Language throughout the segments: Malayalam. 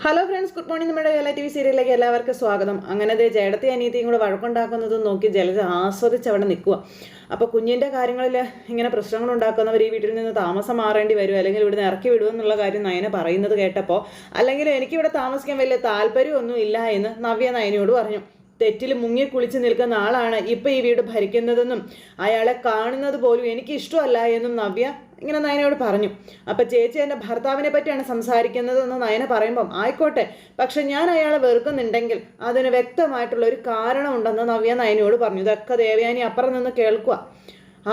Hello friends, good morning. നമ്മുടെ കേരള TV സീരിയലിലേക്ക് എല്ലാവർക്കും സ്വാഗതം. അങ്ങനെ ജേടത്തി അനിയത്തിയും കൂടെ വഴക്കുണ്ടാക്കുന്നതും നോക്കി ജലജ ആസ്വദിച്ച് അവിടെ നിൽക്കുക. അപ്പോൾ കുഞ്ഞിൻ്റെ കാര്യങ്ങളിൽ ഇങ്ങനെ പ്രശ്നങ്ങൾ ഉണ്ടാക്കുന്നവർ ഈ വീട്ടിൽ നിന്ന് താമസം മാറേണ്ടി വരും, അല്ലെങ്കിൽ ഇവിടുന്ന് ഇറക്കി വിടുമെന്നുള്ള കാര്യം നയന പറയുന്നത് കേട്ടപ്പോൾ, അല്ലെങ്കിൽ എനിക്കിവിടെ താമസിക്കാൻ വലിയ താല്പര്യമൊന്നും ഇല്ല എന്ന് നവ്യ നയനയോട് പറഞ്ഞു. തെറ്റിൽ മുങ്ങി കുളിച്ച് നിൽക്കുന്ന ആളാണ് ഇപ്പം ഈ വീട് ഭരിക്കുന്നതെന്നും അയാളെ കാണുന്നത് പോലും എനിക്ക് ഇഷ്ടമല്ല എന്നും നവ്യ ഇങ്ങനെ നയനയോട് പറഞ്ഞു. അപ്പം ചേച്ചി എൻ്റെ ഭർത്താവിനെ പറ്റിയാണ് സംസാരിക്കുന്നതെന്ന് നയന പറയുമ്പം ആയിക്കോട്ടെ, പക്ഷെ ഞാൻ അയാളെ വെറുക്കുന്നുണ്ടെങ്കിൽ അതിന് വ്യക്തമായിട്ടുള്ള ഒരു കാരണമുണ്ടെന്ന് നവ്യ നയനയോട് പറഞ്ഞു. ഇതൊക്കെ ദേവയാനി അപ്പുറം നിന്ന് കേൾക്കുക.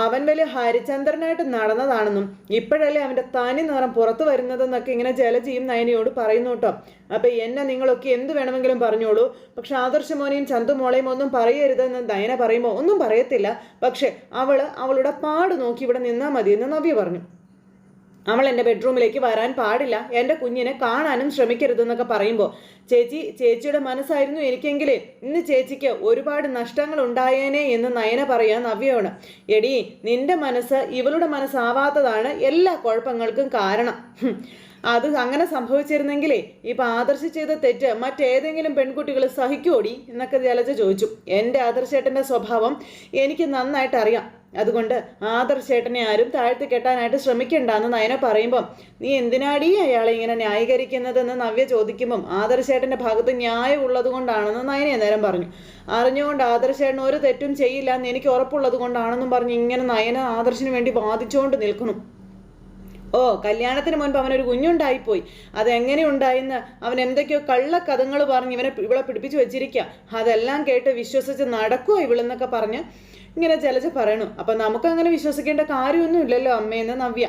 അവൻ വലിയ ഹരിചന്ദ്രനായിട്ട് നടന്നതാണെന്നും ഇപ്പോഴല്ലേ അവൻ്റെ തനി നിറം പുറത്തു വരുന്നതെന്നൊക്കെ ഇങ്ങനെ ജലജയും നയനയോട് പറയുന്നു കേട്ടോ. അപ്പം എന്നെ നിങ്ങളൊക്കെ എന്ത് വേണമെങ്കിലും പറഞ്ഞോളൂ, പക്ഷെ ആദർശമോനെയും ചന്തുമോളെയും ഒന്നും പറയരുതെന്ന് നയന പറയുമ്പോൾ ഒന്നും പറയത്തില്ല, പക്ഷെ അവളുടെ പാട് നോക്കി ഇവിടെ നിന്നാൽ മതിയെന്ന് നവ്യ പറഞ്ഞു. അവൾ എൻ്റെ ബെഡ്റൂമിലേക്ക് വരാൻ പാടില്ല, എൻ്റെ കുഞ്ഞിനെ കാണാനും ശ്രമിക്കരുതെന്നൊക്കെ പറയുമ്പോൾ ചേച്ചിയുടെ മനസ്സായിരുന്നു എനിക്കെങ്കിൽ ഇന്ന് ചേച്ചിക്ക് ഒരുപാട് നഷ്ടങ്ങൾ ഉണ്ടായേനെ എന്ന് നയന പറയാൻ നവ്യയോട്. എടി, നിന്റെ മനസ്സ് ഇവളുടെ മനസ്സാവാത്തതാണ് എല്ലാ കുഴപ്പങ്ങൾക്കും കാരണം. അത് അങ്ങനെ സംഭവിച്ചിരുന്നെങ്കിലേ ഇപ്പം ആദർശ് ചെയ്ത തെറ്റ് മറ്റേതെങ്കിലും പെൺകുട്ടികൾ സഹിക്കുമോടി എന്നൊക്കെ ജലജ ചോദിച്ചു. എൻ്റെ ആദർശേട്ടൻ്റെ സ്വഭാവം എനിക്ക് നന്നായിട്ട് അറിയാം, അതുകൊണ്ട് ആദർശേട്ടനെ ആരും താഴ്ത്തി കെട്ടാനായിട്ട് ശ്രമിക്കണ്ടെന്ന് നയന പറയുമ്പം നീ എന്തിനാടി അയാളെ ഇങ്ങനെ ന്യായീകരിക്കുന്നതെന്ന് നവ്യ ചോദിക്കുമ്പം ആദർശേട്ടൻ്റെ ഭാഗത്ത് ന്യായം ഉള്ളത് കൊണ്ടാണെന്ന് നയന നേരം പറഞ്ഞു. അറിഞ്ഞുകൊണ്ട് ആദർശേട്ടൻ ഒരു തെറ്റും ചെയ്യില്ല എന്ന് എനിക്ക് ഉറപ്പുള്ളത് കൊണ്ടാണെന്നും പറഞ്ഞ് ഇങ്ങനെ നയന ആദർശിന് വേണ്ടി വാദിച്ചുകൊണ്ട് നിൽക്കുന്നു. ഓ, കല്യാണത്തിന് മുൻപ് അവനൊരു കുഞ്ഞുണ്ടായിപ്പോയി, അതെങ്ങനെ ഉണ്ടായിന്ന് അവൻ എന്തൊക്കെയോ കള്ളക്കഥകൾ പറഞ്ഞ് ഇവളെ പിടിപ്പിച്ചു വെച്ചിരിക്കുക. അതെല്ലാം കേട്ട് വിശ്വസിച്ച് നടക്കുമോ ഇവളെന്നൊക്കെ പറഞ്ഞ് ഇങ്ങനെ ജലജ പറയണു. അപ്പം നമുക്കങ്ങനെ വിശ്വസിക്കേണ്ട കാര്യമൊന്നും ഇല്ലല്ലോ അമ്മയെന്ന് നവ്യ.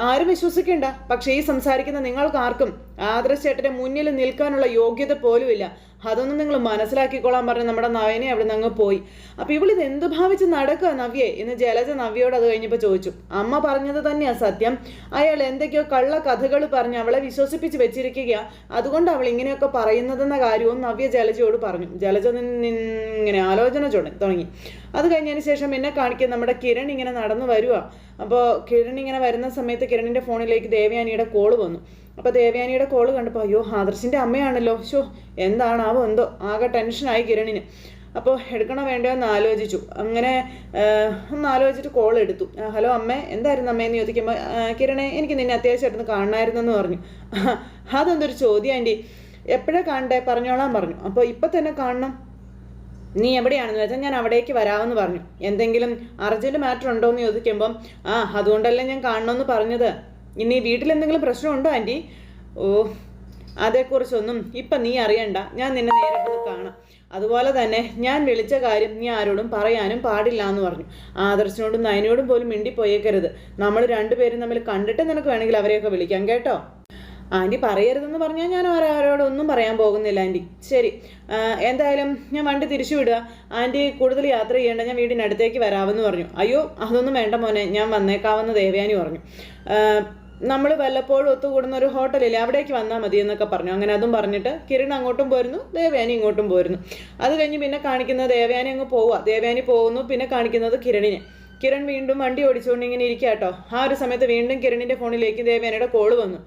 ആരും വിശ്വസിക്കേണ്ട, പക്ഷേ ഈ സംസാരിക്കുന്ന നിങ്ങൾക്കാർക്കും ആദർശേട്ടൻ്റെ മുന്നിൽ നിൽക്കാനുള്ള യോഗ്യത പോലുമില്ല. അതൊന്നും നിങ്ങൾ മനസ്സിലാക്കിക്കോളാൻ പറഞ്ഞ് നമ്മുടെ നയനെ അവിടെ നിന്ന് അങ്ങ് പോയി. അപ്പോൾ ഇവളിത് എന്ത് ഭാവിച്ച് നടക്കുക നവ്യെ എന്ന് ജലജ നവ്യയോട് അത് കഴിഞ്ഞപ്പോൾ ചോദിച്ചു. അമ്മ പറഞ്ഞത് തന്നെയാ സത്യം, അയാൾ എന്തൊക്കെയോ കള്ള കഥകൾ പറഞ്ഞ് അവളെ വിശ്വസിപ്പിച്ച് വെച്ചിരിക്കുക, അതുകൊണ്ട് അവൾ ഇങ്ങനെയൊക്കെ പറയുന്നതെന്ന കാര്യവും നവ്യ ജലജയോട് പറഞ്ഞു. ജലജ ഇങ്ങനെ ആലോചന തുടങ്ങി. അത് കഴിഞ്ഞതിന് ശേഷം എന്നെ കാണിക്കാൻ നമ്മുടെ കിരൺ ഇങ്ങനെ നടന്നു വരുക. അപ്പോൾ കിരൺ ഇങ്ങനെ വരുന്ന സമയത്ത് കിരണിൻ്റെ ഫോണിലേക്ക് ദേവയാനിയുടെ കോള് വന്നു. അപ്പോൾ ദേവയാനിയുടെ കോള് കണ്ടപ്പോൾ അയ്യോ ആദർശിൻ്റെ അമ്മയാണല്ലോ, ഷോ എന്താണാവോ എന്തോ, ആകെ ടെൻഷനായി കിരണിന്. അപ്പോൾ എടുക്കണോ വേണ്ടയോ എന്ന് ആലോചിച്ചു. അങ്ങനെ ഒന്ന് ആലോചിച്ചിട്ട് കോൾ എടുത്തു. ഹലോ അമ്മേ, എന്തായിരുന്നു അമ്മയെന്ന് ചോദിക്കുമ്പോൾ കിരണേ എനിക്ക് നിന്നെ അത്യാവശ്യമായിട്ടൊന്ന് കാണണമായിരുന്നെന്ന് പറഞ്ഞു. അതെന്തൊരു ചോദ്യം ആൻറ്റി, എപ്പോഴാണ് കാണണ്ടേ പറഞ്ഞോളാൻ പറഞ്ഞു. അപ്പോൾ ഇപ്പം തന്നെ കാണണം. നീ എവിടെയാണെന്ന് വെച്ചാൽ ഞാൻ അവിടേക്ക് വരാമെന്ന് പറഞ്ഞു. എന്തെങ്കിലും അർജൻറ്റ് മാറ്റർ ഉണ്ടോ എന്ന് ചോദിക്കുമ്പം അതുകൊണ്ടല്ലേ ഞാൻ കാണണമെന്ന് പറഞ്ഞത്. ഇനി വീട്ടിൽ എന്തെങ്കിലും പ്രശ്നമുണ്ടോ ആൻറ്റി? ഓ, അതേക്കുറിച്ചൊന്നും ഇപ്പം നീ അറിയണ്ട, ഞാൻ നിന്നെ നേരിട്ട് കാണാം. അതുപോലെ തന്നെ ഞാൻ വിളിച്ച കാര്യം നീ ആരോടും പറയാനും പാടില്ല എന്ന് പറഞ്ഞു. ആദർശനോടും നയനോടും പോലും മിണ്ടിപ്പോയേക്കരുത്. നമ്മൾ രണ്ടുപേരും തമ്മിൽ കണ്ടിട്ട് നിനക്ക് വേണമെങ്കിൽ അവരെയൊക്കെ വിളിക്കാം കേട്ടോ. ആൻറ്റി പറയരുതെന്ന് പറഞ്ഞാൽ ഞാൻ ആരോടൊന്നും പറയാൻ പോകുന്നില്ല ആൻറ്റി. ശരി, എന്തായാലും ഞാൻ വണ്ടി തിരിച്ചു വിടുക, ആൻറ്റി കൂടുതൽ യാത്ര ചെയ്യേണ്ട, ഞാൻ വീടിനടുത്തേക്ക് വരാമെന്ന് പറഞ്ഞു. അയ്യോ അതൊന്നും വേണ്ട മോനെ, ഞാൻ വന്നേക്കാവെന്ന് ദേവയാനി പറഞ്ഞു. നമ്മൾ വല്ലപ്പോഴും ഒത്തുകൂടുന്ന ഒരു ഹോട്ടലില്ലേ, അവിടേക്ക് വന്നാൽ മതി എന്നൊക്കെ പറഞ്ഞു. അങ്ങനെ അതും പറഞ്ഞിട്ട് കിരൺ അങ്ങോട്ടും പോരുന്നു, ദേവയാനി ഇങ്ങോട്ടും പോരുന്നു. അത് കഴിഞ്ഞ് പിന്നെ കാണിക്കുന്നത് ദേവയാനി അങ്ങ് പോവുക. ദേവയാനി പോകുന്നു, പിന്നെ കാണിക്കുന്നത് കിരണിനെ. കിരൺ വീണ്ടും വണ്ടി ഓടിച്ചുകൊണ്ട് ഇങ്ങനെ ഇരിക്കുക കേട്ടോ. ആ ഒരു സമയത്ത് വീണ്ടും കിരണിൻ്റെ ഫോണിലേക്ക് ദേവയാനിയുടെ കോള് വന്നു.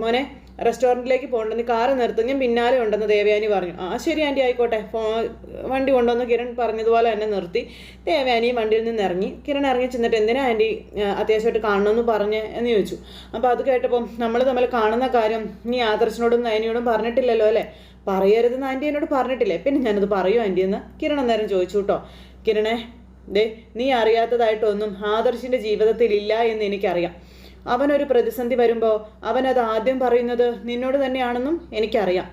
മോനെ റെസ്റ്റോറൻറ്റിലേക്ക് പോകണ്ടെന്ന് കാറ് നിർത്തും, ഞാൻ പിന്നാലെ ഉണ്ടെന്ന് ദേവയാനി പറഞ്ഞു. ശരി ആൻറ്റി ആയിക്കോട്ടെ. വണ്ടി കൊണ്ടുവന്ന് കിരൺ പറഞ്ഞതുപോലെ തന്നെ നിർത്തി. ദേവയാനി വണ്ടിയിൽ നിന്ന് ഇറങ്ങി. കിരൺ ഇറങ്ങി ചെന്നിട്ട് എന്തിനാ ആൻറ്റി അത്യാവശ്യമായിട്ട് കാണണമെന്ന് പറഞ്ഞ് എന്ന് ചോദിച്ചു. അപ്പോൾ അത് കേട്ടപ്പോൾ നമ്മൾ തമ്മിൽ കാണുന്ന കാര്യം നീ ആദർശനോടും നയനിയോടും പറഞ്ഞിട്ടില്ലല്ലോ അല്ലേ? പറയരുതെന്ന് ആൻറ്റി എന്നോട് പറഞ്ഞിട്ടില്ലേ? പിന്നെ ഞാനത് പറയൂ ആൻറ്റി എന്ന് കിരൺ അന്നേരം ചോദിച്ചു കേട്ടോ. കിരണേ, നീ അറിയാത്തതായിട്ടൊന്നും ആദർശിൻ്റെ ജീവിതത്തിൽ ഇല്ല എന്ന് എനിക്കറിയാം. അവനൊരു പ്രതിസന്ധി വരുമ്പോൾ അവനത് ആദ്യം പറയുന്നത് നിന്നോട് തന്നെയാണെന്നും എനിക്കറിയാം.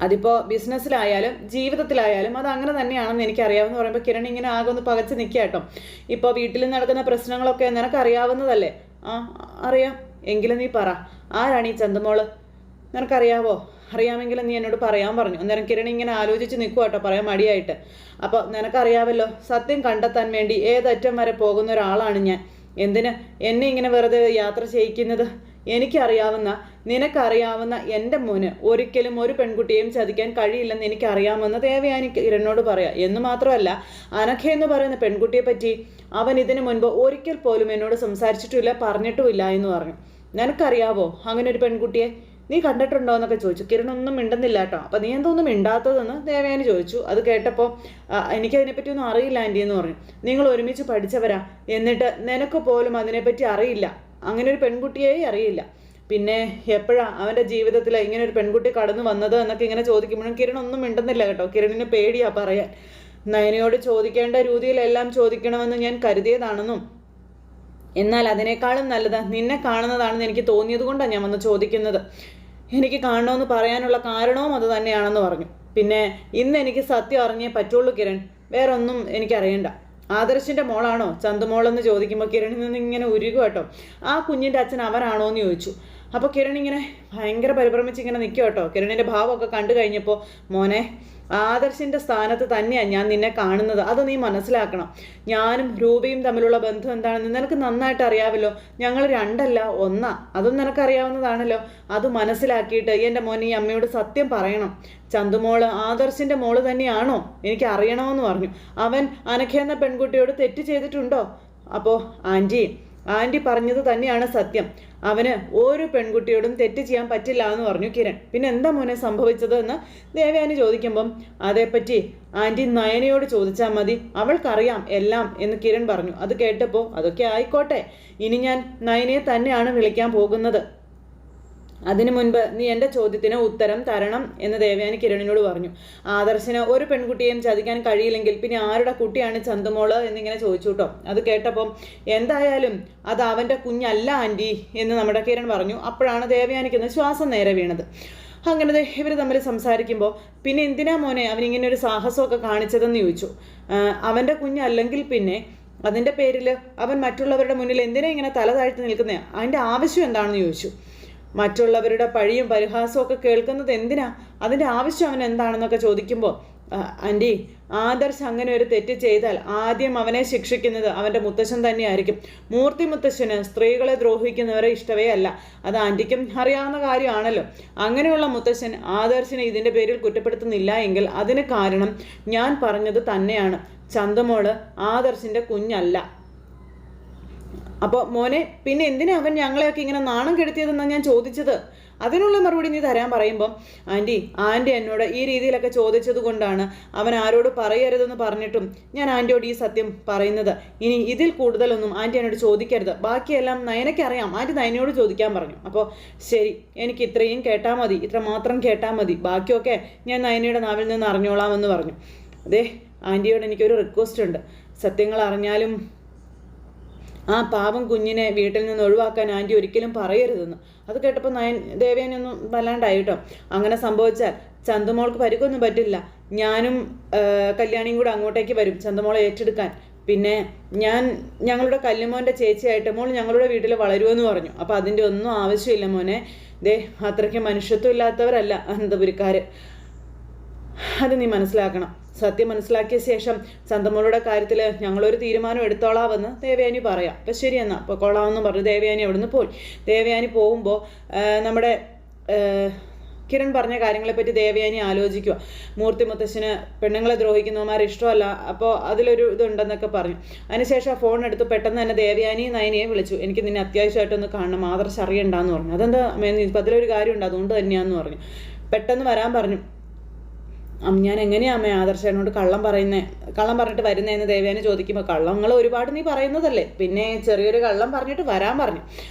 അതിപ്പോൾ ബിസിനസ്സിലായാലും ജീവിതത്തിലായാലും അത് അങ്ങനെ തന്നെയാണെന്ന് എനിക്കറിയാമെന്ന് പറയുമ്പോൾ കിരൺ ഇങ്ങനെ ആകെ ഒന്ന് പകച്ച് നിൽക്കുക കേട്ടോ. ഇപ്പോൾ വീട്ടിൽ നടക്കുന്ന പ്രശ്നങ്ങളൊക്കെ നിനക്കറിയാവുന്നതല്ലേ? അറിയാം. എങ്കിലും നീ പറ, ആരാണ് ഈ ചന്തുമോള്? നിനക്കറിയാവോ? അറിയാമെങ്കിലും നീ എന്നോട് പറയാൻ പറഞ്ഞു. അന്നേരം കിരൺ ഇങ്ങനെ ആലോചിച്ച് നിൽക്കുക കേട്ടോ, പറയാൻ മടിയായിട്ട്. അപ്പോൾ നിനക്കറിയാമല്ലോ, സത്യം കണ്ടെത്താൻ വേണ്ടി ഏതറ്റം വരെ പോകുന്ന ഒരാളാണ് ഞാൻ. എന്തിന് എന്നെ ഇങ്ങനെ വെറുതെ യാത്ര ചെയ്യിക്കുന്നത്? നിനക്കറിയാവുന്ന എൻ്റെ മോന് ഒരിക്കലും ഒരു പെൺകുട്ടിയെയും ചതിക്കാൻ കഴിയില്ലെന്ന് എനിക്കറിയാമെന്ന് ദേവയാനി കിരണിനോട് പറയാം. എന്ന് മാത്രമല്ല, അനഘ എന്ന് പറയുന്ന പെൺകുട്ടിയെ പറ്റി അവൻ ഇതിനു മുൻപ് ഒരിക്കൽ പോലും എന്നോട് സംസാരിച്ചിട്ടുമില്ല, പറഞ്ഞിട്ടുമില്ല എന്ന് പറഞ്ഞു. നിനക്കറിയാവോ അങ്ങനെ ഒരു പെൺകുട്ടിയെ? നീ കണ്ടിട്ടുണ്ടോ എന്നൊക്കെ ചോദിച്ചു. കിരൺ ഒന്നും മിണ്ടുന്നില്ല കേട്ടോ. അപ്പം നീ എന്തോന്നും മിണ്ടാത്തതെന്ന് ദേവയാനി ചോദിച്ചു. അത് കേട്ടപ്പോൾ എനിക്കതിനെപ്പറ്റി ഒന്നും അറിയില്ല ആൻറ്റി എന്ന് പറഞ്ഞു. നിങ്ങൾ ഒരുമിച്ച് പഠിച്ചവരാ, എന്നിട്ട് നിനക്ക് പോലും അതിനെപ്പറ്റി അറിയില്ല, അങ്ങനെ ഒരു പെൺകുട്ടിയെ അറിയില്ല. പിന്നെ എപ്പോഴാണ് അവൻ്റെ ജീവിതത്തിൽ ഇങ്ങനെ ഒരു പെൺകുട്ടി കടന്നു വന്നത് എന്നൊക്കെ ഇങ്ങനെ ചോദിക്കുമ്പോഴും കിരൺ ഒന്നും മിണ്ടുന്നില്ല കേട്ടോ. കിരണിന് പേടിയാ പറയാൻ. നയനയോട് ചോദിക്കേണ്ട രീതിയിലെല്ലാം ചോദിക്കണമെന്ന് ഞാൻ കരുതിയതാണെന്നും എന്നാൽ അതിനേക്കാളും നല്ലത് നിന്നെ കാണുന്നതാണെന്ന് എനിക്ക് തോന്നിയത് കൊണ്ടാണ് ഞാൻ വന്ന് ചോദിക്കുന്നത്. എനിക്ക് കാണണമെന്ന് പറയാനുള്ള കാരണവും അത് തന്നെയാണെന്ന് പറഞ്ഞു. പിന്നെ ഇന്ന് എനിക്ക് സത്യം അറിഞ്ഞേ പറ്റുള്ളൂ കിരൺ, വേറെ ഒന്നും എനിക്കറിയണ്ട. ആദർശിൻ്റെ മോളാണോ ചന്തുമോളെന്ന് ചോദിക്കുമ്പോൾ കിരണിൽ നിന്ന് ഇങ്ങനെ ഉരുകും കേട്ടോ. ആ കുഞ്ഞിൻ്റെ അച്ഛൻ അവനാണോ എന്ന് ചോദിച്ചു. അപ്പോൾ കിരൺ ഇങ്ങനെ ഭയങ്കര പരിഭ്രമിച്ച് ഇങ്ങനെ നിൽക്കും കേട്ടോ. കിരണിൻ്റെ ഭാവമൊക്കെ കണ്ടു കഴിഞ്ഞപ്പോൾ മോനെ, ആദർശിൻ്റെ സ്ഥാനത്ത് തന്നെയാണ് ഞാൻ നിന്നെ കാണുന്നത്, അത് നീ മനസ്സിലാക്കണം. ഞാനും രൂപയും തമ്മിലുള്ള ബന്ധം എന്താണെന്ന് നിനക്ക് നന്നായിട്ട് അറിയാമല്ലോ. ഞങ്ങൾ രണ്ടല്ല ഒന്നാ, അതും നിനക്കറിയാവുന്നതാണല്ലോ. അത് മനസ്സിലാക്കിയിട്ട് എൻ്റെ മോനെ ഈ അമ്മയോട് സത്യം പറയണം. ചന്തുമോള് ആദർശിൻ്റെ മോള് തന്നെയാണോ എനിക്ക് അറിയണമെന്ന് പറഞ്ഞു. അവൻ അനഘ എന്ന പെൺകുട്ടിയോട് തെറ്റ് ചെയ്തിട്ടുണ്ടോ? അപ്പോൾ ആൻറ്റി പറഞ്ഞത് തന്നെയാണ് സത്യം. അവന് ഒരു പെൺകുട്ടിയോടും തെറ്റ് ചെയ്യാൻ പറ്റില്ല എന്ന് പറഞ്ഞു കിരൺ. പിന്നെ എന്താ മോനെ സംഭവിച്ചത് എന്ന് ദേവയാനി ചോദിക്കുമ്പം അതേപ്പറ്റി ആൻറ്റി നയനയോട് ചോദിച്ചാൽ മതി, അവൾക്കറിയാം എല്ലാം എന്ന് കിരൺ പറഞ്ഞു. അത് കേട്ടപ്പോൾ അതൊക്കെ ആയിക്കോട്ടെ, ഇനി ഞാൻ നയനയെ തന്നെയാണ് വിളിക്കാൻ പോകുന്നത്. അതിനു മുൻപ് നീ എൻ്റെ ചോദ്യത്തിന് ഉത്തരം തരണം എന്ന് ദേവയാനി കിരണിനോട് പറഞ്ഞു. ആദർശിന് ഒരു പെൺകുട്ടിയെയും ചതിക്കാൻ കഴിയില്ലെങ്കിൽ പിന്നെ ആരുടെ കുട്ടിയാണ് ചന്തുമോള് എന്നിങ്ങനെ ചോദിച്ചു കേട്ടോ. അത് കേട്ടപ്പം എന്തായാലും അത് അവൻ്റെ കുഞ്ഞല്ല ആൻറ്റി എന്ന് നമ്മുടെ കിരൺ പറഞ്ഞു. അപ്പോഴാണ് ദേവയാനിക്കുന്ന ശ്വാസം നേരെ വീണത്. അങ്ങനെ ഇവർ തമ്മിൽ സംസാരിക്കുമ്പോൾ പിന്നെ എന്തിനാ മോനെ അവനിങ്ങനെ ഒരു സാഹസമൊക്കെ കാണിച്ചതെന്ന് ചോദിച്ചു. അവൻ്റെ കുഞ്ഞല്ലെങ്കിൽ പിന്നെ അതിൻ്റെ പേരിൽ അവൻ മറ്റുള്ളവരുടെ മുന്നിൽ എന്തിനാ ഇങ്ങനെ തല താഴ്ത്തി നിൽക്കുന്നത്, അതിൻ്റെ ആവശ്യം എന്താണെന്ന് ചോദിച്ചു. മറ്റുള്ളവരുടെ പഴിയും പരിഹാസവും ഒക്കെ കേൾക്കുന്നത് എന്തിനാ, അതിൻ്റെ ആവശ്യം അവൻ എന്താണെന്നൊക്കെ ചോദിക്കുമ്പോൾ ആൻറ്റി, ആദർശ് അങ്ങനെ ഒരു തെറ്റ് ചെയ്താൽ ആദ്യം അവനെ ശിക്ഷിക്കുന്നത് അവൻ്റെ മുത്തശ്ശൻ തന്നെയായിരിക്കും. മൂർത്തി മുത്തശ്ശന് സ്ത്രീകളെ ദ്രോഹിക്കുന്നവരെ ഇഷ്ടവേ അല്ല, അത് ആൻറ്റിക്കും അറിയാവുന്ന കാര്യമാണല്ലോ. അങ്ങനെയുള്ള മുത്തശ്ശൻ ആദർശിനെ ഇതിൻ്റെ പേരിൽ കുറ്റപ്പെടുത്തുന്നില്ല എങ്കിൽ അതിന് കാരണം ഞാൻ പറഞ്ഞത് തന്നെയാണ്. ചന്തുമോള് ആദർശിൻ്റെ കുഞ്ഞല്ല. അപ്പോൾ മോനെ പിന്നെ എന്തിനാ അവൻ ഞങ്ങളെയൊക്കെ ഇങ്ങനെ നാണം കെടുത്തിയതെന്നാണ് ഞാൻ ചോദിച്ചത്. അതിനുള്ള മറുപടി നീ തരാൻ പറയുമ്പം ആൻറ്റി എന്നോട് ഈ രീതിയിലൊക്കെ ചോദിച്ചത് കൊണ്ടാണ് അവൻ ആരോട് പറയരുതെന്ന് പറഞ്ഞിട്ടും ഞാൻ ആൻറ്റിയോട് ഈ സത്യം പറയുന്നത്. ഇനി ഇതിൽ കൂടുതലൊന്നും ആൻറ്റി എന്നോട് ചോദിക്കരുത്, ബാക്കിയെല്ലാം നയനയ്ക്കറിയാം, ആൻറ്റി നയനയോട് ചോദിക്കാൻ പറഞ്ഞു. അപ്പോൾ ശരി, എനിക്ക് ഇത്രയും കേട്ടാൽ മതി, ഇത്ര മാത്രം കേട്ടാൽ മതി, ബാക്കിയൊക്കെ ഞാൻ നയനയുടെ നാവിൽ നിന്ന് അറിഞ്ഞോളാമെന്ന് പറഞ്ഞു. അതെ ആൻറ്റിയോട് എനിക്കൊരു റിക്വസ്റ്റ് ഉണ്ട്, സത്യങ്ങൾ അറിഞ്ഞാലും ആ പാവം കുഞ്ഞിനെ വീട്ടിൽ നിന്ന് ഒഴിവാക്കാൻ ആൻറ്റി ഒരിക്കലും പറയരുതെന്ന്. അത് കേട്ടപ്പോൾ ദേവയാനി ഒന്നും വല്ലാണ്ടായി കേട്ടോ. അങ്ങനെ സംഭവിച്ചാൽ ചന്തുമോൾക്ക് പരിക്കൊന്നും പറ്റില്ല, ഞാനും കല്യാണിയും കൂടെ അങ്ങോട്ടേക്ക് വരും ചന്തുമോളെ ഏറ്റെടുക്കാൻ. പിന്നെ ഞങ്ങളുടെ കല്ലുമോൻ്റെ ചേച്ചിയായിട്ട് മോൾ ഞങ്ങളുടെ വീട്ടിൽ വളരുമെന്ന് പറഞ്ഞു. അപ്പോൾ അതിൻ്റെ ഒന്നും ആവശ്യമില്ല മോനെ, അത്രയ്ക്ക് മനുഷ്യത്വം ഇല്ലാത്തവരല്ല അനന്തപുരിക്കാർ, അത് നീ മനസ്സിലാക്കണം. സത്യം മനസ്സിലാക്കിയ ശേഷം ചന്തുമോളുടെ കാര്യത്തിൽ ഞങ്ങളൊരു തീരുമാനം എടുത്തോളാമെന്ന് ദേവയാനി പറയാം. അപ്പം ശരിയെന്നാ അപ്പോൾ കൊള്ളാമെന്ന് പറഞ്ഞു ദേവയാനി അവിടുന്ന് പോയി. ദേവയാനി പോകുമ്പോൾ നമ്മുടെ കിരൺ പറഞ്ഞ കാര്യങ്ങളെപ്പറ്റി ദേവയാനി ആലോചിക്കുക. മൂർത്തി മുത്തശ്ശന് പെണ്ണുങ്ങളെ ദ്രോഹിക്കുന്നവന്മാർ ഇഷ്ടമല്ല, അപ്പോൾ അതിലൊരു ഇതുണ്ടെന്നൊക്കെ പറഞ്ഞു. അതിനുശേഷം ഫോൺ എടുത്ത് പെട്ടെന്ന് തന്നെ ദേവയാനി നയനയെ വിളിച്ചു. എനിക്ക് നിന്നെ അത്യാവശ്യമായിട്ടൊന്ന് കാണണം, ആദർശ് അറിയണ്ടെന്ന് പറഞ്ഞു. അതെന്താ ഇപ്പം അതിലൊരു കാര്യമുണ്ട്, അതുകൊണ്ട് തന്നെയാണെന്ന് പറഞ്ഞു. പെട്ടെന്ന് വരാൻ പറഞ്ഞു. ഞാൻ എങ്ങനെയാ അമ്മ ആദർശനോട് കള്ളം പറഞ്ഞിട്ട് വരുന്നതെന്ന് ദേവയാനി ചോദിക്കുമ്പോൾ കള്ളങ്ങൾ ഒരുപാട് നീ പറയുന്നതല്ലേ, പിന്നെ ചെറിയൊരു കള്ളം പറഞ്ഞിട്ട് വരാൻ പറഞ്ഞു.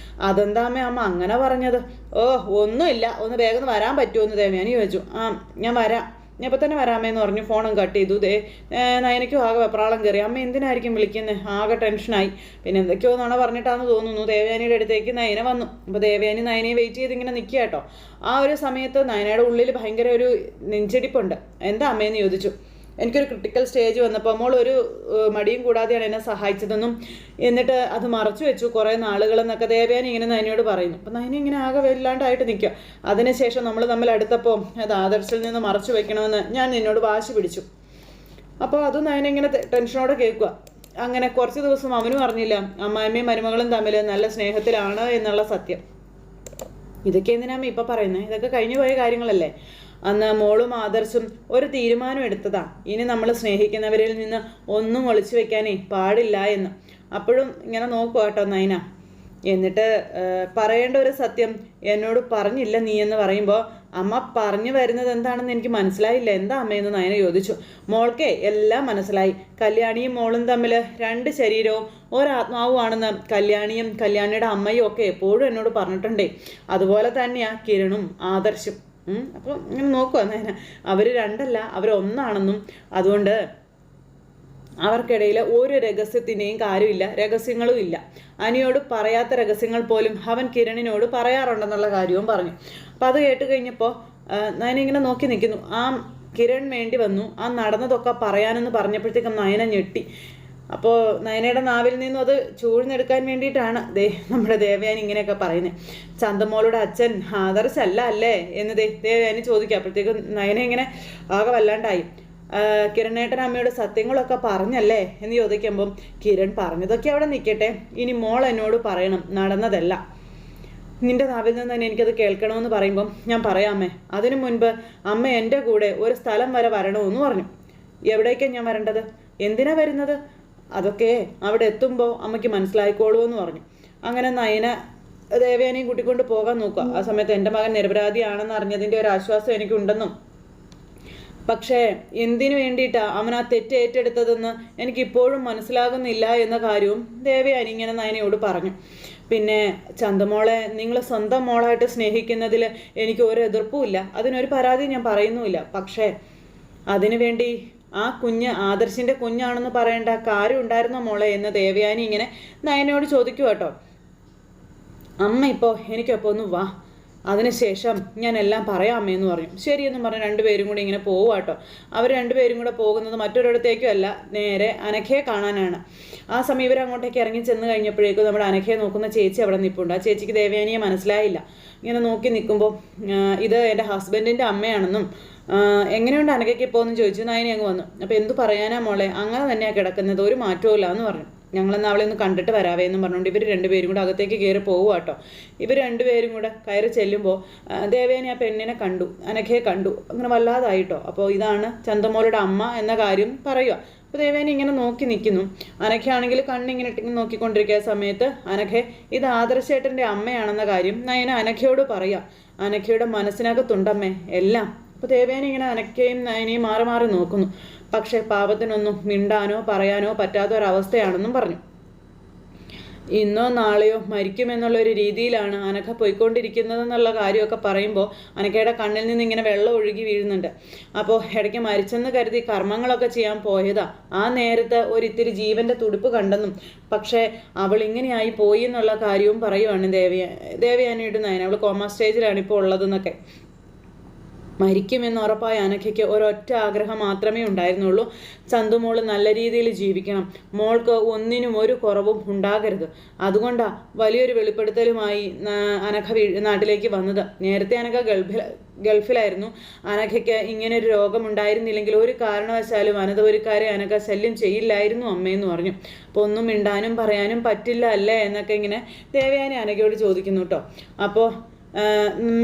അതെന്താ അമ്മ അങ്ങനെ പറഞ്ഞത്? ഒന്നുമില്ല, ഒന്ന് വേഗം വരാൻ പറ്റുമോ എന്ന് ദേവയാനി ചോദിച്ചു. ഞാൻ വരാം, ഞാൻ ഇപ്പം തന്നെ വരാമേന്ന് പറഞ്ഞു. ഫോണും കട്ട് ചെയ്തു. നയനയ്ക്കും ആകെ വെപ്രാളം കയറി. അമ്മ എന്തിനായിരിക്കും വിളിക്കുന്നത്, ആകെ ടെൻഷനായി. പിന്നെ എന്തൊക്കെയോ നാണ പറഞ്ഞിട്ടാണെന്ന് തോന്നുന്നു. ദേവയാനിയുടെ അടുത്തേക്ക് നയന വന്നു. അപ്പോൾ ദേവയാനി നയനയെ വെയിറ്റ് ചെയ്ത് ഇങ്ങനെ നിൽക്കുക കേട്ടോ. ആ ഒരു സമയത്ത് നയനയുടെ ഉള്ളിൽ ഭയങ്കര ഒരു നെഞ്ചിടിപ്പുണ്ട്. എന്താ അമ്മയെന്ന് ചോദിച്ചു. എനിക്കൊരു ക്രിട്ടിക്കൽ സ്റ്റേജ് വന്നപ്പോൾ മോൾ ഒരു മടിയും കൂടാതെയാണ് എന്നെ സഹായിച്ചതെന്നും എന്നിട്ട് അത് മറച്ചു വെച്ചു കുറേ നാളുകളെന്നൊക്കെ ദേവയാനി ഇങ്ങനെ നയനയോട് പറയുന്നു. അപ്പം നയന ഇങ്ങനെ ആകെ വല്ലാണ്ടായിട്ട് നിൽക്കുക. അതിനുശേഷം നമ്മൾ തമ്മിൽ അടുത്തപ്പോൾ അത് ആദർശിൽ നിന്ന് മറച്ചു വെക്കണമെന്ന് ഞാൻ നിന്നോട് വാശി പിടിച്ചു. അപ്പോൾ അത് നയന ഇങ്ങനെ ടെൻഷനോടെ കേൾക്കുക. അങ്ങനെ കുറച്ച് ദിവസം അവനും അറിഞ്ഞില്ല അമ്മായിമ്മയും മരുമകളും തമ്മിൽ നല്ല സ്നേഹത്തിലാണ് എന്നുള്ള സത്യം. ഇതൊക്കെ എന്തിനാമ്മ ഇപ്പം പറയുന്നത്, ഇതൊക്കെ കഴിഞ്ഞു പോയ കാര്യങ്ങളല്ലേ. അന്ന് മോളും ആദർശും ഒരു തീരുമാനം എടുത്തതാ, ഇനി നമ്മൾ സ്നേഹിക്കുന്നവരിൽ നിന്ന് ഒന്നും ഒളിച്ചു വെക്കാനേ പാടില്ല എന്ന്. അപ്പോഴും ഇങ്ങനെ നോക്കുക കേട്ടോ നയന. എന്നിട്ട് പറയേണ്ട ഒരു സത്യം എന്നോട് പറഞ്ഞില്ല നീ എന്ന് പറയുമ്പോൾ അമ്മ പറഞ്ഞു വരുന്നത് എന്താണെന്ന് എനിക്ക് മനസ്സിലായില്ല, എന്താ അമ്മയെന്ന് നയന ചോദിച്ചു. മോൾക്കേ എല്ലാം മനസ്സിലായി. കല്യാണിയും മോളും തമ്മിൽ രണ്ട് ശരീരവും ഒരാത്മാവുമാണെന്ന് കല്യാണിയും കല്യാണിയുടെ അമ്മയും ഒക്കെ എപ്പോഴും എന്നോട് പറഞ്ഞിട്ടുണ്ടേ. അതുപോലെ തന്നെയാ കിരണും ആദർശും. അപ്പോൾ ഇങ്ങനെ നോക്കുക നയന, അവർ രണ്ടല്ല, അവരൊന്നാണെന്നും അതുകൊണ്ട് അവർക്കിടയിൽ ഒരു രഹസ്യത്തിൻ്റെയും കാര്യമില്ല, രഹസ്യങ്ങളും ഇല്ല. അനിയോട് പറയാത്ത രഹസ്യങ്ങൾ പോലും അവൻ കിരണിനോട് പറയാറുണ്ടെന്നുള്ള കാര്യവും പറഞ്ഞു. അപ്പം അത് കേട്ട് കഴിഞ്ഞപ്പോൾ നയന ഇങ്ങനെ നോക്കി നിൽക്കുന്നു. ആ കിരൺ വേണ്ടി വന്നു ആ നടന്നതൊക്കെ പറയാനെന്ന് പറഞ്ഞപ്പോഴത്തേക്കും നയന ഞെട്ടി. അപ്പോൾ നയനയുടെ നാവിൽ നിന്നും അത് ചൂഴ്ന്നെടുക്കാൻ വേണ്ടിയിട്ടാണ് നമ്മുടെ ദേവയാനി ഇങ്ങനെയൊക്കെ പറയുന്നത്. ചന്തമോളുടെ അച്ഛൻ ആദർശല്ല അല്ലേ എന്ന് ദേവയാനി ചോദിക്കുക. അപ്പോഴത്തേക്കും നയന ഇങ്ങനെ ആകെ വല്ലാണ്ടായി. കിരണേട്ടൻ അമ്മയോട് സത്യങ്ങളൊക്കെ പറഞ്ഞല്ലേ എന്ന് ചോദിക്കുമ്പം കിരൺ പറഞ്ഞതൊക്കെ അവിടെ നിൽക്കട്ടെ, ഇനി മോൾ എന്നോട് പറയണം നടന്നതല്ല. നിന്റെ നാവിൽ നിന്ന് തന്നെ എനിക്കത് കേൾക്കണമെന്ന് പറയുമ്പം ഞാൻ പറയാമേ, അതിനു മുൻപ് അമ്മ എൻ്റെ കൂടെ ഒരു സ്ഥലം വരെ വരണമെന്ന് പറഞ്ഞു. എവിടേക്കാണ് ഞാൻ വരേണ്ടത്, എന്തിനാ വരുന്നത്, അതൊക്കെ അവിടെ എത്തുമ്പോൾ അമ്മയ്ക്ക് മനസ്സിലായിക്കോളൂ എന്ന് പറഞ്ഞു. അങ്ങനെ നയന ദേവയാനിയും കൂട്ടിക്കൊണ്ട് പോകാൻ നോക്കുക. ആ സമയത്ത് എൻ്റെ മകൻ നിരപരാധിയാണെന്ന് അറിഞ്ഞതിൻ്റെ ഒരു ആശ്വാസം എനിക്കുണ്ടെന്നും പക്ഷേ എന്തിനു വേണ്ടിയിട്ടാണ് അവൻ ആ തെറ്റ് ഏറ്റെടുത്തതെന്ന് എനിക്കിപ്പോഴും മനസ്സിലാകുന്നില്ല എന്ന കാര്യവും ദേവയാനി ഇങ്ങനെ നയനയോട് പറഞ്ഞു. പിന്നെ ചന്തമോളെ നിങ്ങൾ സ്വന്തം മോളായിട്ട് സ്നേഹിക്കുന്നതിൽ എനിക്ക് ഒരു എതിർപ്പുമില്ല, അതിനൊരു പരാതി ഞാൻ പറയുന്നുമില്ല. പക്ഷേ അതിനുവേണ്ടി ആ കുഞ്ഞ് ആദർശിൻ്റെ കുഞ്ഞാണെന്ന് പറയേണ്ട കാര്യം ഉണ്ടായിരുന്നോ മോളെ എന്ന് ദേവയാനി ഇങ്ങനെ നയനയോട് ചോദിക്കുക കേട്ടോ. അമ്മ ഇപ്പോൾ എനിക്കൊപ്പം ഒന്ന് വാ, അതിനുശേഷം ഞാൻ എല്ലാം പറയാമേന്ന് പറഞ്ഞു. ശരിയെന്നും പറഞ്ഞ് രണ്ടുപേരും കൂടി ഇങ്ങനെ പോവുക കേട്ടോ. അവർ രണ്ടുപേരും കൂടെ പോകുന്നത് മറ്റൊരിടത്തേക്കും അല്ല, നേരെ അനഘയെ കാണാനാണ്. ആ സമയം ഇവരങ്ങോട്ടേക്ക് ഇറങ്ങി ചെന്ന് കഴിഞ്ഞപ്പോഴേക്കും നമ്മുടെ അനഘയെ നോക്കുന്ന ചേച്ചി അവിടെ നിൽപ്പുണ്ട്. ആ ചേച്ചിക്ക് ദേവയാനിയെ മനസ്സിലായില്ല. ഇങ്ങനെ നോക്കി നിൽക്കുമ്പോൾ ഇത് എൻ്റെ ഹസ്ബൻഡിൻ്റെ അമ്മയാണെന്നും എങ്ങനെയുണ്ട് അനഘയ്ക്ക് ഇപ്പോൾ എന്ന് ചോദിച്ചു. നയനെ അങ്ങ് വന്നു. അപ്പോൾ എന്തു പറയാനാ മോളെ, അങ്ങനെ തന്നെയാണ് കിടക്കുന്നത്, ഒരു മാറ്റവും ഇല്ല എന്ന് പറഞ്ഞു. ഞങ്ങളെന്ന് അവളെ ഒന്ന് കണ്ടിട്ട് വരാവേ എന്നും പറഞ്ഞുകൊണ്ട് ഇവർ രണ്ടുപേരും കൂടെ അകത്തേക്ക് കയറി പോകുക കേട്ടോ. ഇവർ രണ്ടുപേരും കൂടെ കയറി ചെല്ലുമ്പോൾ ദേവേനെ ആ പെണ്ണിനെ കണ്ടു, അനഘയെ കണ്ടു, അങ്ങനെ വല്ലാതായിട്ടോ. അപ്പോൾ ഇതാണ് ചന്തമോളുടെ അമ്മ എന്ന കാര്യം പറയുക. അപ്പോൾ ദേവേനെ ഇങ്ങനെ നോക്കി നിൽക്കുന്നു. അനഘയാണെങ്കിൽ കണ്ണിങ്ങനെ നോക്കിക്കൊണ്ടിരിക്കുന്ന സമയത്ത് അനഘ ഇത് ആദർശേട്ടൻ്റെ അമ്മയാണെന്ന കാര്യം നയന അനഘയോട് പറയുക. അനഘയുടെ മനസ്സിനകത്തുണ്ടമ്മേ എല്ലാം. അപ്പോൾ ദേവേനെ ഇങ്ങനെ അനഘയും നയനയും മാറി മാറി നോക്കുന്നു. പക്ഷേ പാപത്തിനൊന്നും മിണ്ടാനോ പറയാനോ പറ്റാത്തൊരവസ്ഥയാണെന്നും പറഞ്ഞു. ഇന്നോ നാളെയോ മരിക്കുമെന്നുള്ളൊരു രീതിയിലാണ് അനഘ പോയിക്കൊണ്ടിരിക്കുന്നതെന്നുള്ള കാര്യമൊക്കെ പറയുമ്പോൾ അനഘയുടെ കണ്ണിൽ നിന്ന് ഇങ്ങനെ വെള്ളം ഒഴുകി വീഴുന്നുണ്ട്. അപ്പോൾ ഇടയ്ക്ക് മരിച്ചെന്ന് കരുതി കർമ്മങ്ങളൊക്കെ ചെയ്യാൻ പോയതാ. ആ നേരത്ത് ഒരിത്തിരി ജീവൻ്റെ തുടിപ്പ് കണ്ടെന്നും പക്ഷേ അവൾ ഇങ്ങനെയായി പോയി എന്നുള്ള കാര്യവും പറയുവാണ് ദേവയാനിയുടെ നയന. അവൾ കോമ സ്റ്റേജിലാണ് ഇപ്പോൾ ഉള്ളതെന്നൊക്കെ. മരിക്കുമെന്ന് ഉറപ്പായ അനഘയ്ക്ക് ഒരൊറ്റ ആഗ്രഹം മാത്രമേ ഉണ്ടായിരുന്നുള്ളൂ, ചന്തുമോള് നല്ല രീതിയിൽ ജീവിക്കണം, മോൾക്ക് ഒന്നിനും ഒരു കുറവും ഉണ്ടാകരുത്. അതുകൊണ്ടാണ് വലിയൊരു വെളിപ്പെടുത്തലുമായി അനഘ നാട്ടിലേക്ക് വന്നത്. നേരത്തെ അനഘ ഗൾഫിലായിരുന്നു. അനഘയ്ക്ക് ഇങ്ങനൊരു രോഗമുണ്ടായിരുന്നില്ലെങ്കിൽ ഒരു കാരണവശാലും അനന്തപുരിക്കാരെ അനഘ ശല്യം ചെയ്യില്ലായിരുന്നു അമ്മയെന്ന് പറഞ്ഞു. അപ്പോൾ ഒന്നും മിണ്ടാനും പറയാനും പറ്റില്ല അല്ലേ എന്നൊക്കെ ഇങ്ങനെ ദേവയാനി അനഘയോട് ചോദിക്കുന്നു കേട്ടോ. അപ്പോൾ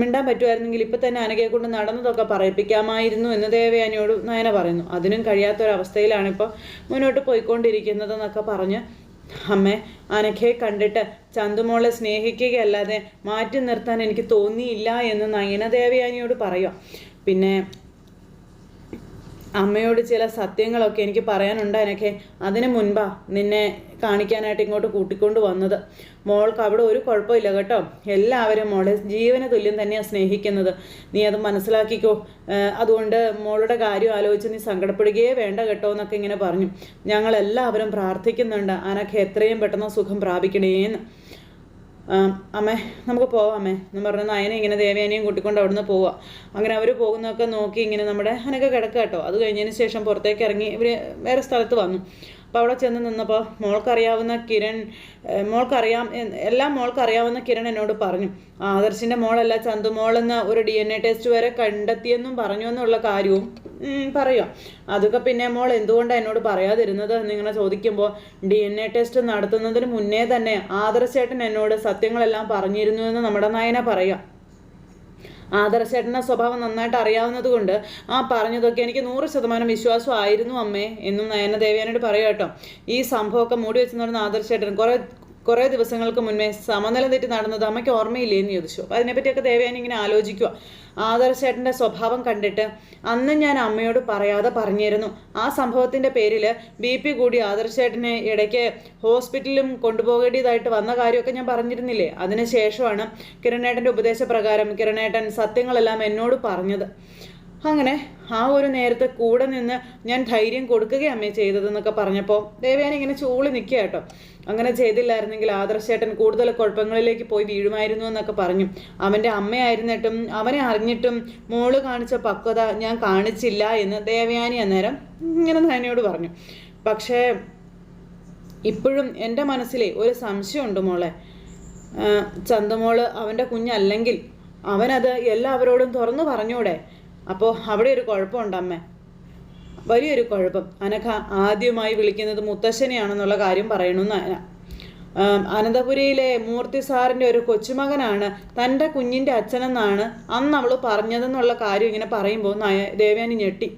മിണ്ടാൻ പറ്റുമായിരുന്നെങ്കിൽ ഇപ്പം തന്നെ അനഘയെ കൊണ്ട് നടന്നതൊക്കെ പറയിപ്പിക്കാമായിരുന്നു എന്ന് ദേവയാനിയോട് നയന പറയുന്നു. അതിനും കഴിയാത്തൊരവസ്ഥയിലാണ് ഇപ്പോൾ മുന്നോട്ട് പോയിക്കൊണ്ടിരിക്കുന്നതെന്നൊക്കെ പറഞ്ഞ് അമ്മേ അനഘയെ കണ്ടിട്ട് ചന്തുമോളെ സ്നേഹിക്കുകയല്ലാതെ മാറ്റി നിർത്താൻ എനിക്ക് തോന്നിയില്ല എന്ന് നയന ദേവയാനിയോട് പറയുക. പിന്നെ അമ്മയോട് ചില സത്യങ്ങളൊക്കെ എനിക്ക് പറയാനുണ്ട് അനഘേ, അതിന് മുൻപാ നിന്നെ കാണിക്കാനായിട്ട് ഇങ്ങോട്ട് കൂട്ടിക്കൊണ്ട് വന്നത്. മോൾക്ക് അവിടെ ഒരു കുഴപ്പമില്ല കേട്ടോ, എല്ലാവരും മോളെ ജീവന തുല്യം തന്നെയാണ് സ്നേഹിക്കുന്നത്, നീ അത് മനസ്സിലാക്കിക്കോ. അതുകൊണ്ട് മോളുടെ കാര്യം ആലോചിച്ച് നീ സങ്കടപ്പെടുകയേ വേണ്ട കേട്ടോ എന്നൊക്കെ ഇങ്ങനെ പറഞ്ഞു. ഞങ്ങളെല്ലാവരും പ്രാർത്ഥിക്കുന്നുണ്ട് അനഘ എത്രയും പെട്ടെന്ന് സുഖം പ്രാപിക്കണേന്ന്. അമ്മേ നമുക്ക് പോവാമേ എന്ന് പറഞ്ഞ നയനെ ഇങ്ങനെ ദേവയാനിയും കൂട്ടിക്കൊണ്ട് അവിടുന്ന് പോവുക. അങ്ങനെ അവർ പോകുന്നതൊക്കെ നോക്കി ഇങ്ങനെ നമ്മുടെ അനഘ കിടക്കുക കേട്ടോ. അത് കഴിഞ്ഞതിന് ശേഷം പുറത്തേക്ക് ഇറങ്ങി ഇവർ വേറെ സ്ഥലത്ത് വന്നു. അപ്പോൾ അവിടെ ചെന്ന് നിന്നപ്പോൾ എല്ലാം മോൾക്കറിയാവുന്ന കിരൺ എന്നോട് പറഞ്ഞു. ആദർശിൻ്റെ മോളല്ല ചന്തുമോളെന്ന് ഒരു DNA ടെസ്റ്റ് വരെ കണ്ടെത്തിയെന്നും പറഞ്ഞു എന്നുള്ള കാര്യവും പറയുക. അതൊക്കെ പിന്നെ മോൾ എന്തുകൊണ്ടാണ് എന്നോട് പറയാതിരുന്നത് എന്നിങ്ങനെ ചോദിക്കുമ്പോൾ DNA ടെസ്റ്റ് നടത്തുന്നതിന് മുന്നേ തന്നെ ആദർശേട്ടൻ എന്നോട് സത്യങ്ങളെല്ലാം പറഞ്ഞിരുന്നു എന്ന് നമ്മുടെ നയന പറയുക. ആദർശേട്ടൻ്റെ സ്വഭാവം നന്നായിട്ട് അറിയാവുന്നത് കൊണ്ട് ആ പറഞ്ഞതൊക്കെ എനിക്ക് 100% വിശ്വാസമായിരുന്നു അമ്മേ എന്നും നയന ദേവയാനോട് പറയുക കേട്ടോ. ഈ സംഭവമൊക്കെ മൂടി വെച്ചെന്ന് പറഞ്ഞ ആദർശേട്ടൻ കുറേ ദിവസങ്ങൾക്ക് മുന്നേ സമനില തെറ്റി നടന്നത് അമ്മയ്ക്ക് ഓർമ്മയില്ലേ എന്ന് ചോദിച്ചു. അപ്പോൾ അതിനെപ്പറ്റിയൊക്കെ ദേവയാനി ഇങ്ങനെ ആലോചിക്കുക. ആദർശേട്ടൻ്റെ സ്വഭാവം കണ്ടിട്ട് അന്ന് ഞാൻ അമ്മയോട് പറയാതെ പറഞ്ഞിരുന്നു. ആ സംഭവത്തിൻ്റെ പേരിൽ BP കൂടി ആദർശേട്ടനെ ഇടയ്ക്ക് ഹോസ്പിറ്റലിലും കൊണ്ടുപോകേണ്ടതായിട്ട് വന്ന കാര്യമൊക്കെ ഞാൻ പറഞ്ഞിരുന്നില്ലേ. അതിനുശേഷമാണ് കിരണേട്ടൻ്റെ ഉപദേശപ്രകാരം കിരണേട്ടൻ സത്യങ്ങളെല്ലാം എന്നോട് പറഞ്ഞത്. അങ്ങനെ ആ ഒരു നേരത്തെ കൂടെ നിന്ന് ഞാൻ ധൈര്യം കൊടുക്കുകയും അമ്മയെ ചെയ്തതെന്നൊക്കെ പറഞ്ഞപ്പോൾ ദേവയാനി ഇങ്ങനെ ചൂളി നിൽക്കുക കേട്ടോ. അങ്ങനെ ചെയ്തില്ലായിരുന്നെങ്കിൽ ആദർശേട്ടൻ കൂടുതൽ കുഴപ്പങ്ങളിലേക്ക് പോയി വീഴുമായിരുന്നു എന്നൊക്കെ പറഞ്ഞു. അവൻ്റെ അമ്മയായിരുന്നിട്ടും അവനെ അറിഞ്ഞിട്ടും മോള് കാണിച്ച പക്വത ഞാൻ കാണിച്ചില്ല എന്ന് ദേവയാനി അന്നേരം ഇങ്ങനെ നയനയോട് പറഞ്ഞു. പക്ഷേ ഇപ്പോഴും എൻ്റെ മനസ്സിലെ ഒരു സംശയമുണ്ട് മോളെ. ചന്തമോള് അവൻ്റെ കുഞ്ഞല്ലെങ്കിൽ അവനത് എല്ലാവരോടും തുറന്നു പറഞ്ഞൂടെ? അപ്പോൾ അവിടെ ഒരു കുഴപ്പമുണ്ട് അമ്മേ, വലിയൊരു കുഴപ്പം. അനഘ ആദ്യമായി വിളിക്കുന്നത് മുത്തശ്ശനെയാണെന്നുള്ള കാര്യം പറയണമെന്ന് അനന്തപുരിയിലെ മൂർത്തി സാറിൻ്റെ ഒരു കൊച്ചുമകനാണ് തൻ്റെ കുഞ്ഞിൻ്റെ അച്ഛനെന്നാണ് അന്ന് അവൾ പറഞ്ഞതെന്നുള്ള കാര്യം ഇങ്ങനെ പറയുമ്പോൾ ദേവയാനി ഞെട്ടി.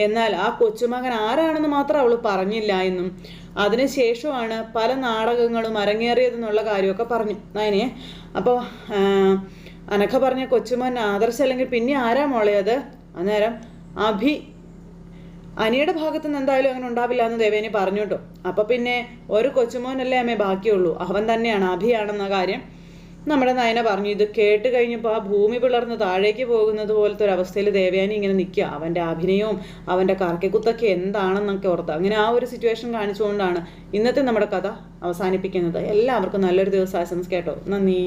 എന്നാൽ ആ കൊച്ചുമകൻ ആരാണെന്ന് മാത്രം അവൾ പറഞ്ഞില്ല എന്നും അതിനുശേഷമാണ് പല നാടകങ്ങളും അരങ്ങേറിയതെന്നുള്ള കാര്യമൊക്കെ പറഞ്ഞു നയനെ. അപ്പോൾ അനഘ പറഞ്ഞ കൊച്ചുമകൻ ആദർശ് അല്ലെങ്കിൽ പിന്നെ ആരാ മോളെ അത്? അന്നേരം അഭി, അനിയുടെ ഭാഗത്തു നിന്ന് എന്തായാലും അങ്ങനെ ഉണ്ടാവില്ല എന്ന് ദേവേനി പറഞ്ഞു കേട്ടോ. അപ്പം പിന്നെ ഒരു കൊച്ചുമോനല്ലേ അമ്മേ ബാക്കിയുള്ളൂ, അവൻ തന്നെയാണ്, അഭിയാണെന്ന കാര്യം നമ്മുടെ നയന പറഞ്ഞു. ഇത് കേട്ട് കഴിഞ്ഞപ്പോൾ ആ ഭൂമി പിളർന്ന് താഴേക്ക് പോകുന്നത് പോലത്തെ ഒരു അവസ്ഥയിൽ ദേവയാനി ഇങ്ങനെ നിൽക്കുക. അവൻ്റെ അഭിനയവും അവൻ്റെ കറക്കിക്കുത്തൊക്കെ എന്താണെന്നൊക്കെ ഓർത്ത് അങ്ങനെ ആ ഒരു സിറ്റുവേഷൻ കാണിച്ചുകൊണ്ടാണ് ഇന്നത്തെ നമ്മുടെ കഥ അവസാനിപ്പിക്കുന്നത്. എല്ലാവർക്കും നല്ലൊരു ദിവസം ആശംസിക്കാം കേട്ടോ. നന്ദി.